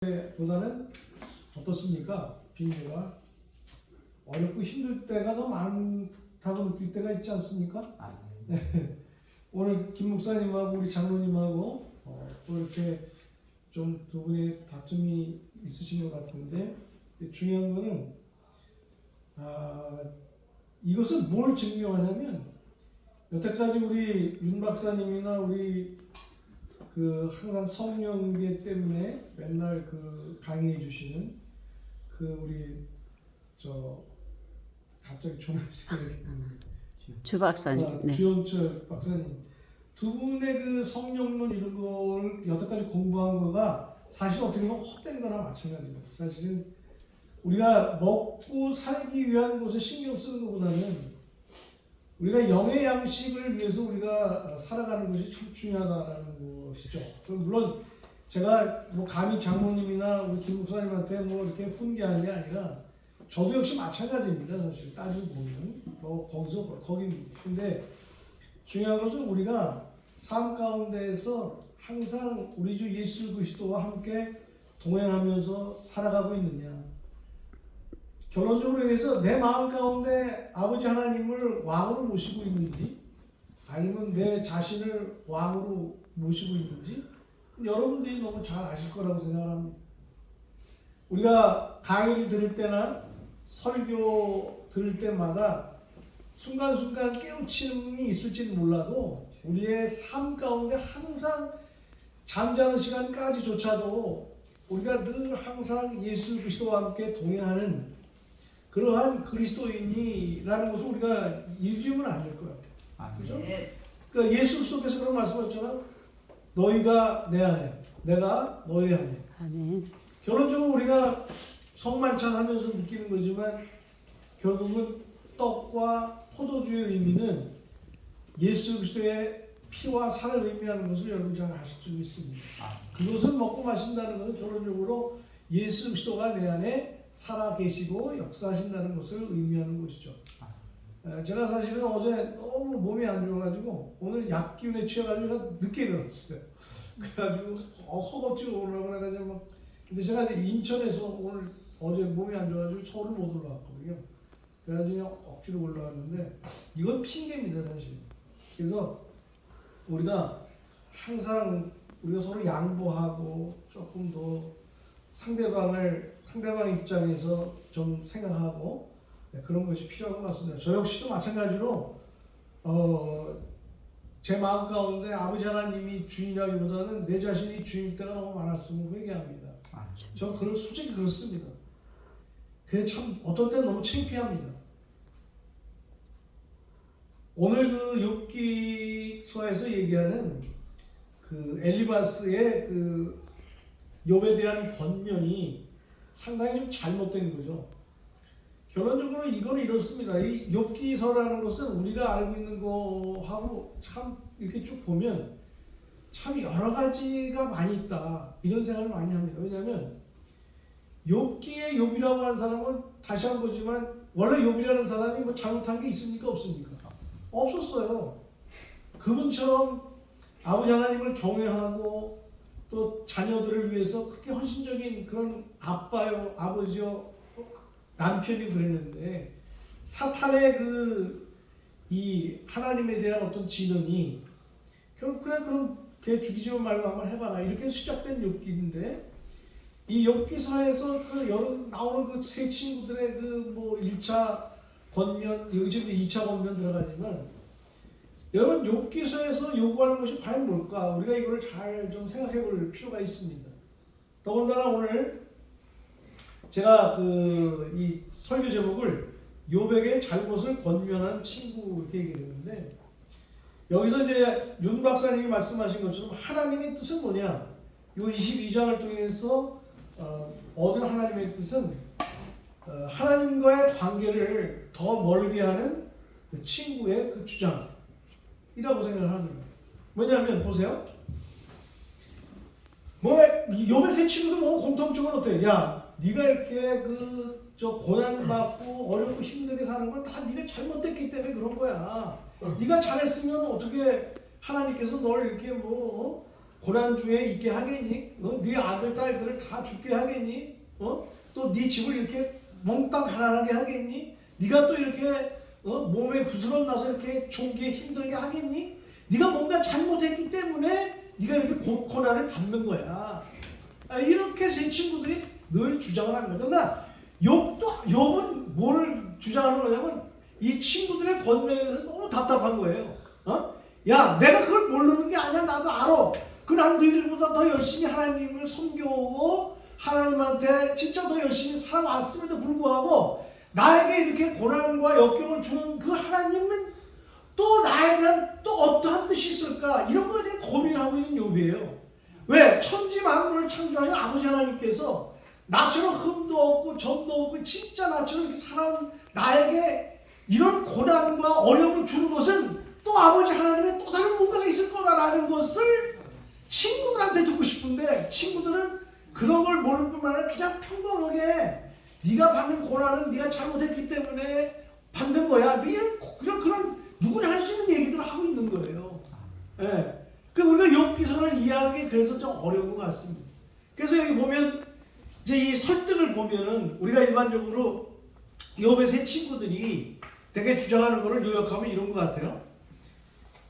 보다는 어떻습니까? 빈대가 어렵고 힘들 때가 더 많다고 느낄 때가 있지 않습니까? 네. 오늘 김 목사님하고 우리 장로님하고 또 이렇게 좀 두 분의 다툼이 있으신 것 같은데 중요한 거는 이것은 뭘 증명하냐면 여태까지 우리 윤 박사님이나 우리 항상 성령계 때문에 맨날 강의해 주시는 우리 갑자기 조명생이 주 박사님, 네. 주영철 박사님 두 분의 성령론 이런 걸 여태까지 공부한 거가 사실 어떻게 보면 헛된 거나 마찬가지입니다. 사실은 우리가 먹고 살기 위한 것에 신경 쓰는 것보다는 우리가 영의 양식을 위해서 우리가 살아가는 것이 참 중요하다는 것이죠. 물론 제가 감히 장로님이나 우리 김 목사님한테 이렇게 훈계하는 게 아니라 저도 역시 마찬가지입니다. 사실 따지고 보면 거기입니다. 근데 중요한 것은 우리가 삶 가운데에서 항상 우리 주 예수 그리스도와 함께 동행하면서 살아가고 있느냐. 결론적으로 해서 내 마음 가운데 아버지 하나님을 왕으로 모시고 있는지 아니면 내 자신을 왕으로 모시고 있는지 여러분들이 너무 잘 아실 거라고 생각합니다. 우리가 강의를 들을 때나 설교 들을 때마다 순간순간 깨우침이 있을지는 몰라도 우리의 삶 가운데 항상 잠자는 시간까지조차도 우리가 늘 항상 예수 그리스도와 함께 동행하는 그러한 그리스도인이라는 것을 우리가 잊으면 안 될 것 같아요. 그죠? 네. 그러니까 예수 그리스도께서 그런 말씀하셨잖아요. 너희가 내 안에, 내가 너희 안에. 아멘. 결론적으로 우리가 성만찬하면서 느끼는 거지만 결국은 떡과 포도주의 의미는 예수 그리스도의 피와 살을 의미하는 것을 여러분 잘 아실 줄 믿습니다. 그것을 먹고 마신다는 것은 결론적으로 예수 그리스도가 내 안에 살아 계시고 역사하신다는 것을 의미하는 것이죠. 제가 사실은 어제 너무 몸이 안 좋아가지고 오늘 약 기운에 취해가지고 늦게 일어났어요. 그래가지고 허겁지겁 오려고 해가지고 근데 제가 이제 인천에서 어제 몸이 안 좋아가지고 서울 못 올라왔거든요. 그래가지고 억지로 올라왔는데 이건 핑계입니다 사실. 그래서 우리가 항상 우리가 서로 양보하고 조금 더 상대방 입장에서 좀 생각하고 그런 것이 필요한 것 같습니다. 저 역시도 마찬가지로 제 마음 가운데 아버지 하나님이 주인이라기보다는 내 자신이 주인일 때가 너무 많았음을 회개합니다. 저 솔직히 그렇습니다. 그게 참 어떤 때는 너무 창피합니다. 오늘 욥기서에서 얘기하는 엘리바스의 욥에 대한 권면이 상당히 좀 잘못된 거죠. 결론적으로 이거는 이렇습니다. 이 욥기서라는 것은 우리가 알고 있는 거하고 참 이렇게 쭉 보면 참 여러 가지가 많이 있다 이런 생각을 많이 합니다. 왜냐하면 욥기의 욥이라고 하는 사람은 다시 한 거지만 원래 욥이라는 사람이 잘못한 게 있습니까 없습니까? 없었어요. 그분처럼 아버지 하나님을 경외하고 또 자녀들을 위해서 그렇게 헌신적인 그런 아빠요, 아버지요, 남편이 그랬는데 사탄의 이 하나님에 대한 어떤 진언이 결국 그럼 걔 죽이지만 말고 한번 해봐라 이렇게 시작된 욥기인데 이 욥기서에서 나오는 세 친구들의 1차 권면 여기 지금 2차 권면 들어가지만 여러분 욥기서에서 요구하는 것이 과연 뭘까? 우리가 이걸 잘 좀 생각해 볼 필요가 있습니다. 더군다나 오늘 제가 이 설교 제목을 욥에게 잘못을 권면한 친구 이렇게 얘기했는데 여기서 이제 윤 박사님이 말씀하신 것처럼 하나님의 뜻은 뭐냐? 요 22장을 통해서 얻은 하나님의 뜻은 하나님과의 관계를 더 멀게 하는 그 친구의 주장이라고 생각을 합니다. 뭐냐면 보세요. 욥의 세 친구들 공통점은 어때요? 야, 네가 이렇게 고난 받고 어렵고 힘들게 사는 건 다 네가 잘못됐기 때문에 그런 거야. 네가 잘했으면 어떻게 하나님께서 널 이렇게 고난 중에 있게 하겠니? 네 아들 딸들을 다 죽게 하겠니? 또 네 집을 이렇게 몽땅 가난하게 하겠니? 네가 또 이렇게 몸에 부스럼 나서 이렇게 종기에 힘들게 하겠니? 네가 뭔가 잘못했기 때문에 네가 이렇게 고난을 받는 거야. 이렇게 세 친구들이 늘 주장을 하는 거야. 그러나 욥은 뭘 주장하는 거냐면 이 친구들의 권면에 대해서 너무 답답한 거예요. 야, 내가 그걸 모르는 게 아니야. 나도 알아. 난 너희들보다 더 열심히 하나님을 섬겨오고 하나님한테 진짜 더 열심히 살아왔음에도 불구하고 나에게 이렇게 고난과 역경을 주는 그 하나님은 또 나에 대한 또 어떠한 뜻이 있을까? 이런 거에 대해 고민하고 있는 욥이에요. 왜? 천지 만물을 창조하신 아버지 하나님께서 나처럼 흠도 없고 점도 없고 진짜 나처럼 이렇게 살아온 나에게 이런 고난과 어려움을 주는 것은 또 아버지 하나님의 또 다른 뭔가가 있을 거다라는 것을 친구들한테 듣고 싶은데 친구들은 그런 걸 모르는 뿐만 아니라 그냥 평범하게 네가 받는 고난은 네가 잘못했기 때문에 받는 거야. 그런 누구나 할 수 있는 얘기들을 하고 있는 거예요. 예. 우리가 욥기서를 이해하는 게 그래서 좀 어려운 것 같습니다. 그래서 여기 보면 이제 이 설득을 보면은 우리가 일반적으로 욥의 세 친구들이 되게 주장하는 것을 요약하면 이런 것 같아요.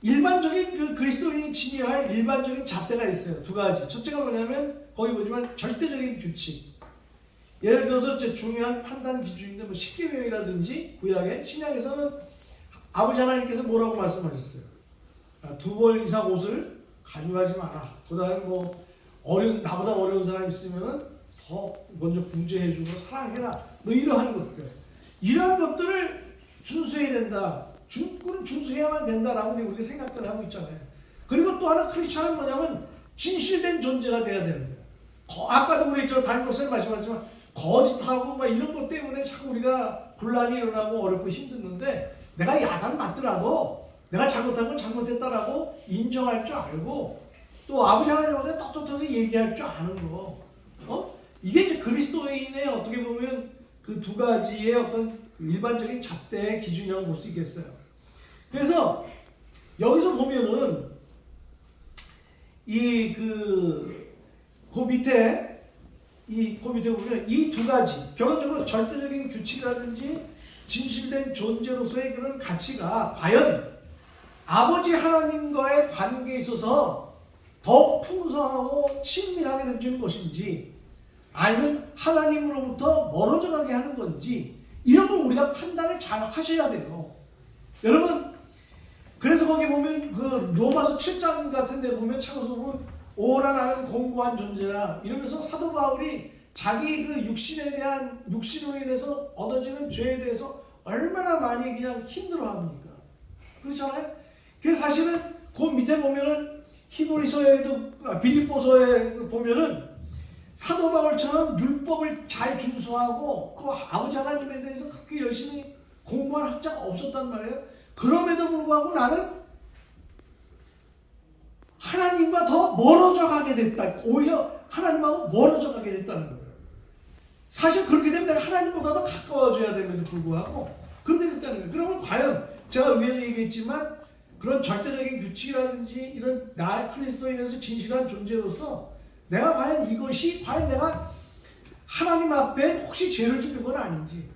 일반적인 그 그리스도인이 지니할 일반적인 잣대가 있어요. 두 가지. 첫째가 뭐냐면 거기 보지만 절대적인 규칙. 예를 들어서 이제 중요한 판단 기준인데 뭐 십계명이라든지 구약의 신약에서는 아버지 하나님께서 뭐라고 말씀하셨어요? 두 벌 이상 옷을 가져가지 마라. 그다음에 뭐 나보다 어려운 사람 있으면은 더 먼저 구제해주고 사랑해라. 뭐 이러한 것들. 이러한 것들을 준수해야 된다. 준수해야만 된다라고 우리가 생각들을 하고 있잖아요. 그리고 또 하나 크리스찬은 뭐냐면 진실된 존재가 돼야 되는 거예요. 아까도 우리 담임 목사님 말씀하셨지만 거짓하고 막 이런 것 때문에 자꾸 우리가 분란이 일어나고 어렵고 힘드는데 내가 야단 맞더라도 내가 잘못한 건 잘못했다라고 인정할 줄 알고 또 아버지 하나님한테 떳떳하게 얘기할 줄 아는 거. 이게 이제 그리스도인의 어떻게 보면 그 두 가지의 어떤 일반적인 잣대의 기준이라고 볼 수 있겠어요. 그래서 여기서 보면은 그 밑에 보면 이 두 가지 결론적으로 절대적인 규칙이라든지 진실된 존재로서의 그런 가치가 과연 아버지 하나님과의 관계에 있어서 더욱 풍성하고 친밀하게 되는 것인지 아니면 하나님으로부터 멀어져 가게 하는 건지 이런 걸 우리가 판단을 잘 하셔야 돼요. 여러분 그래서 거기 보면 그 로마서 7장 같은 데 보면 차고서 보면 오라 나는 공고한 존재라 이러면서 사도 바울이 자기 그 육신으로 인해서 얻어지는 죄에 대해서 얼마나 많이 그냥 힘들어합니까? 그렇잖아요? 그래서 사실은 그 밑에 보면은 빌립보서에 보면은 사도 바울처럼 율법을 잘 준수하고 그 아버지 하나님에 대해서 그렇게 열심히 공부한 학자가 없었단 말이에요. 그럼에도 불구하고 나는 하나님과 더 멀어져 가게 됐다. 오히려 하나님하고 멀어져 가게 됐다는 거예요. 사실 그렇게 되면 내가 하나님보다 더 가까워져야 됨에도 불구하고 그렇게 됐다는 거예요. 그러면 과연 제가 위에 얘기했지만 그런 절대적인 규칙이라든지 이런 나의 그리스도인에서 진실한 존재로서 내가 과연 내가 하나님 앞에 혹시 죄를 짓는 건 아닌지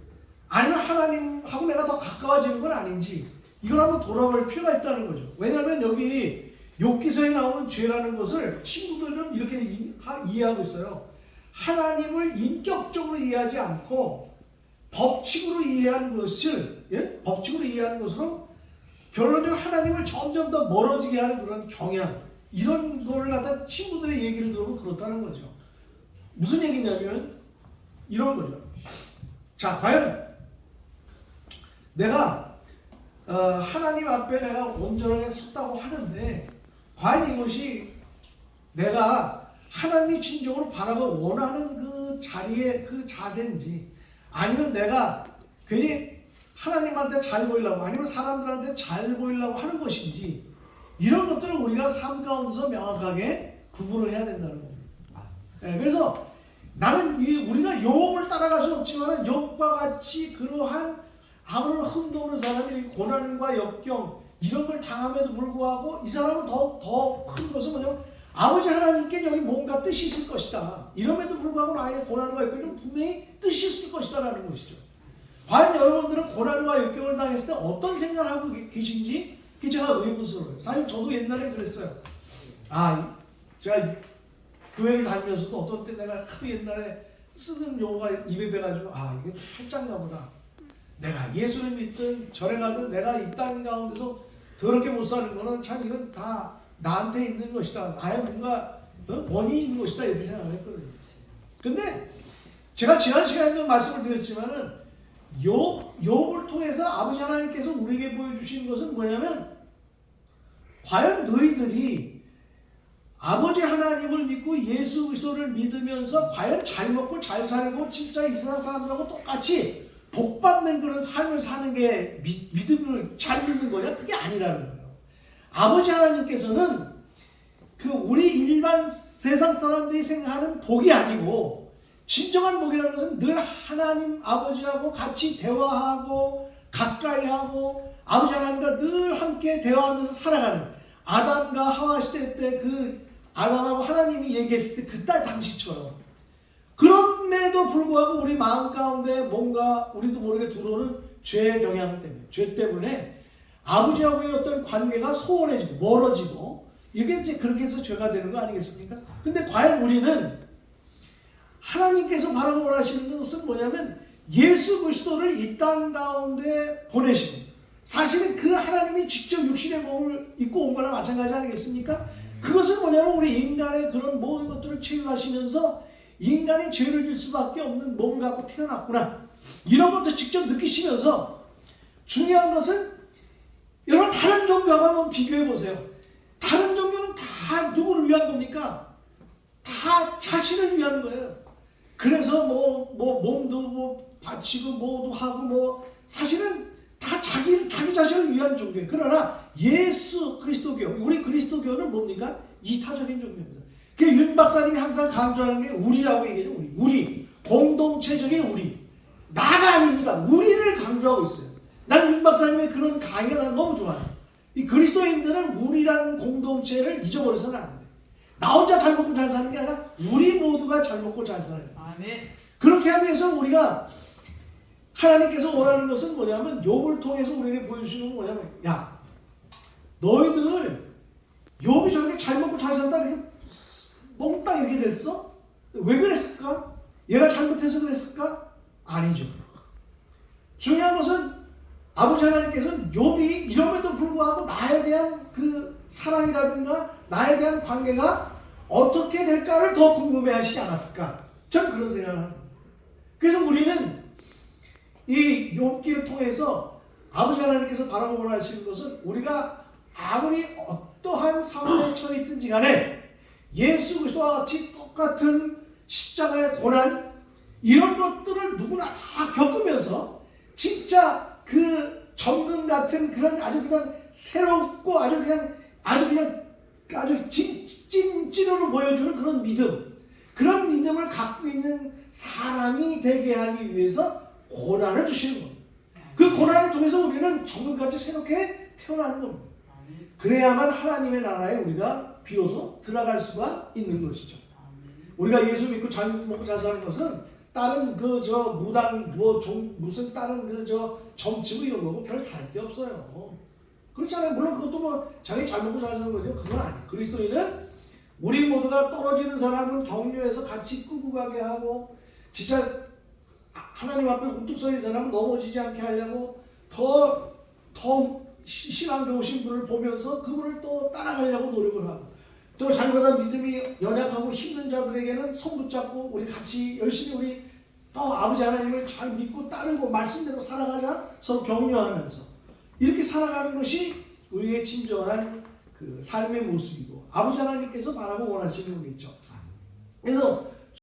아니면 하나님하고 내가 더 가까워지는 건 아닌지 이걸 한번 돌아볼 필요가 있다는 거죠. 왜냐하면 여기 욥기서에 나오는 죄라는 것을 친구들은 이렇게 이해하고 있어요. 하나님을 인격적으로 이해하지 않고 법칙으로 이해하는 것으로 결론적으로 하나님을 점점 더 멀어지게 하는 그런 경향 이런 거를 갖다 친구들의 얘기를 들으면 그렇다는 거죠. 무슨 얘기냐면 이런 거죠. 자, 과연 내가 하나님 앞에 내가 온전하게 섰다고 하는데 과연 이것이 내가 하나님이 진정으로 바라고 원하는 그 자리의 그 자세인지 아니면 내가 괜히 하나님한테 잘 보이려고 아니면 사람들한테 잘 보이려고 하는 것인지 이런 것들을 우리가 삶 가운데서 명확하게 구분을 해야 된다는 겁니다. 그래서 나는 우리가 욥을 따라갈 수 없지만 욥과 같이 그러한 아무런 흠도 없는 사람이 고난과 역경 이런 걸 당함에도 불구하고 이 사람은 더 큰 것은 뭐냐면 아버지 하나님께 여기 뭔가 뜻이 있을 것이다. 이럼에도 불구하고 나에게 고난과 역경은 분명히 뜻이 있을 것이다라는 것이죠. 과연 여러분들은 고난과 역경을 당했을 때 어떤 생각을 하고 계신지 그게 제가 의문스러워요. 사실 저도 옛날에 그랬어요. 제가 교회를 다니면서도 어떤 때 내가 하도 옛날에 쓰는 용어가 입에 배가지고 이게 팔짱가 보다. 내가 예수를 믿든 절에 가든 내가 이 땅 가운데서 더럽게 못 사는 거는 참 이건 다 나한테 있는 것이다. 나의 뭔가 원인이 있는 것이다. 이렇게 생각을 했거든요. 근데 제가 지난 시간에도 말씀을 드렸지만은 욥을 통해서 아버지 하나님께서 우리에게 보여주신 것은 뭐냐면 과연 너희들이 아버지 하나님을 믿고 예수 그리스도를 믿으면서 과연 잘 먹고 잘 살고 진짜 이 세상 사람들하고 똑같이 복받는 그런 삶을 사는 게 믿음을 잘 믿는 거냐? 그게 아니라는 거예요. 아버지 하나님께서는 우리 일반 세상 사람들이 생각하는 복이 아니고 진정한 복이라는 것은 늘 하나님 아버지하고 같이 대화하고 가까이 하고 아버지 하나님과 늘 함께 대화하면서 살아가는 아담과 하와 시대 때 아담하고 하나님이 얘기했을 때 그때 당시처럼 그럼에도 불구하고 우리 마음 가운데 뭔가 우리도 모르게 들어오는 죄의 경향 때문에 죄 때문에 아버지하고의 어떤 관계가 소원해지고 멀어지고 이게 이제 그렇게 해서 죄가 되는 거 아니겠습니까? 근데 과연 우리는 하나님께서 바라고 원하시는 것은 뭐냐면 예수 그리스도를 이 땅 가운데 보내시고 사실은 그 하나님이 직접 육신의 몸을 입고 온 거나 마찬가지 아니겠습니까? 그것은 뭐냐면 우리 인간의 그런 모든 것들을 체험하시면서 인간이 죄를 질 수밖에 없는 몸을 갖고 태어났구나 이런 것도 직접 느끼시면서 중요한 것은 여러분 다른 종교하고 한번 비교해 보세요. 다른 종교는 다 누구를 위한 겁니까? 다 자신을 위한 거예요. 그래서 몸도 바치고 뭐도 하고 사실은 다 자기 자신을 위한 종교예요. 그러나 예수 그리스도교 우리 그리스도교는 뭡니까? 이타적인 종교입니다. 그 윤 박사님이 항상 강조하는 게 우리라고 얘기해요. 우리 공동체적인 우리 나가 아닙니다. 우리를 강조하고 있어요. 난 윤 박사님의 그런 강의가 난 너무 좋아요. 이 그리스도인들은 우리라는 공동체를 잊어버려서는 안 돼. 나 혼자 잘 먹고 잘 사는 게 아니라 우리 모두가 잘 먹고 잘 살아야 돼. 아멘. 그렇게 하기 위해서 우리가 하나님께서 원하는 것은 뭐냐면 욥을 통해서 우리에게 보여주시는 건 뭐냐면 야 너희들 욥이 저렇게 잘 먹고 잘 산다 이렇게 몽땅 이렇게 됐어? 왜 그랬을까? 얘가 잘못해서 그랬을까? 아니죠. 중요한 것은 아버지 하나님께서는 욥이 이럼에도 불구하고 나에 대한 그 사랑이라든가 나에 대한 관계가 어떻게 될까를 더 궁금해하시지 않았을까? 전 그런 생각을 합니다. 그래서 우리는 이 욥기를 통해서 아버지 하나님께서 바라고 원하시는 것은 우리가 아무리 어떠한 상황에 처해 있든지 간에 예수 그리스도와 같이 똑같은 십자가의 고난 이런 것들을 누구나 다 겪으면서 진짜 그 정금 같은 그런 아주 그냥 새롭고 아주 찐으로 보여주는 그런 믿음 그런 믿음을 갖고 있는 사람이 되게 하기 위해서 고난을 주시는 겁니다. 그 고난을 통해서 우리는 정금같이 새롭게 태어나는 겁니다. 그래야만 하나님의 나라에 우리가 비로소 들어갈 수가 있는 것이죠. 우리가 예수 믿고 잘 먹고 잘 사는 것은 다른 무당 무슨 다른 정치 이런 거고 별 다를 게 없어요. 그렇잖아요. 물론 그것도 자기 잘 먹고 잘 사는 거죠. 그건 아니에요. 그리스도인은 우리 모두가 떨어지는 사람은 격려해서 같이 끌고 가게 하고 진짜 하나님 앞에 우뚝 서 있는 사람은 넘어지지 않게 하려고 더 신앙 좋으신 분을 보면서 그분을 또 따라가려고 노력을 하고 또 잘못한 믿음이 연약하고 힘든 자들에게는 손 붙잡고 우리 같이 열심히 우리 또 아버지 하나님을 잘 믿고 따르고 말씀대로 살아가자 서로 격려하면서 이렇게 살아가는 것이 우리의 진정한 그 삶의 모습이고 아버지 하나님께서 바라고 원하시는 거겠죠. 그래서